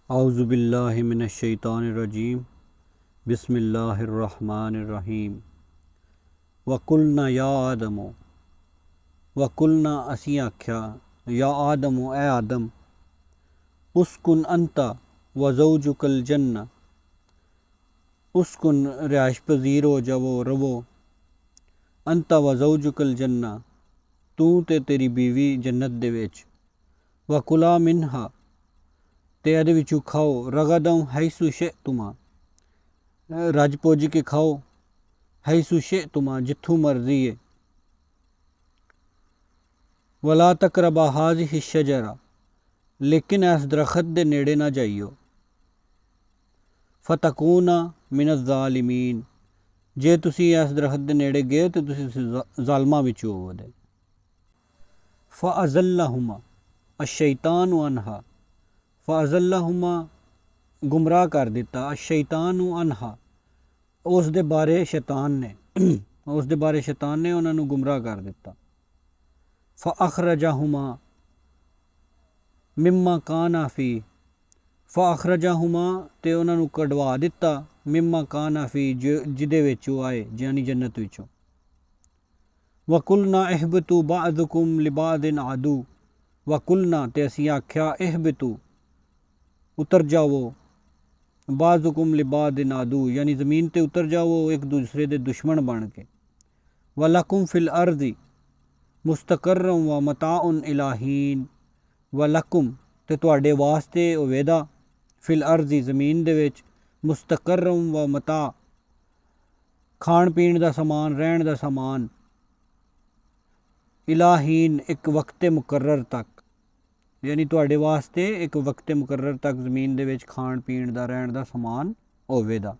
औज़ुबिल्लाहि मिनश्शैतानिर्रजीम बिस्मिल्लाहिर्रहमानिर्रहीम वकुलना या आदमो वकुलना असी आख्या या आदमो ए आदम उसकुन अंता व ज़ौजुकल जन्ना उसकुन रिहाइश पज़ीर हो जावो रवो अंता व ज़ौजुकल जन्ना तू ते तेरी बीवी जन्नत दे विच वकुला मिनहा ते ਇਹਦੇ ਵਿੱਚੋਂ ਖਾਓ ਰਗਦਮ ਹੈਸੂ ਸ਼ਿਅਤੁਮਾ ਰੱਜ ਪੁੱਜ ਕੇ ਖਾਓ ਹੈਸੂ ਸ਼ਿਅਤੁਮਾ ਜਿੱਥੋਂ ਮਰਜ਼ੀ ਹੈ ਵਲਾ ਤਕਰਬਾ ਹਾਜ਼ਿਹ ਸ਼ਜਰਾ लेकिन इस दरख्त के नेड़े ना जाइयो फतकूना मिन ज़ालिमीन जे तुसी इस दरख्त के नेड़े गए तो तुसी ज़ालमा विच होवोगे फ़अज़ल्लहुमा अश-शैतानु अनहा फ़अज़ल्लहुमा गुमराह कर दिता अश-शैतानु अनहा उस दे बारे शैतान ने उन्होंने गुमराह कर दिता फ़अख़रजहुमा मिम्मा काना फ़ी फ़अख़रजहुमा ते उन्होंने कढ़वा दिता मिम्मा काना फ़ी जिदे विचों आए यानी जन्नत विचों वकुलना इहबितु बअदुकुम लिबादिन आदू वकुलना ते असी आख्या इहबितु उतर जाओ बाज़ुकुम लिबादिन आदू यानी ज़मीन ते उतर जाओ एक दूसरे दे दुश्मन बन के वलकुम फ़िल अर्दी मुस्तक़र्रम व मताउन इलाहीन वलकुम ते तुहाडे वास्ते होवेदा फ़िल अर्दी ज़मीन दे विच मुस्तक़र्रम व मता खाण पीण दा समान रहन दा समान इलाहीन एक वक्ते मुकर्रर तक यानी तुहाडे वास्ते एक वक्ते मुकर्रर तक ज़मीन दे विच खाण पीण दा रहन दा समान होवेदा।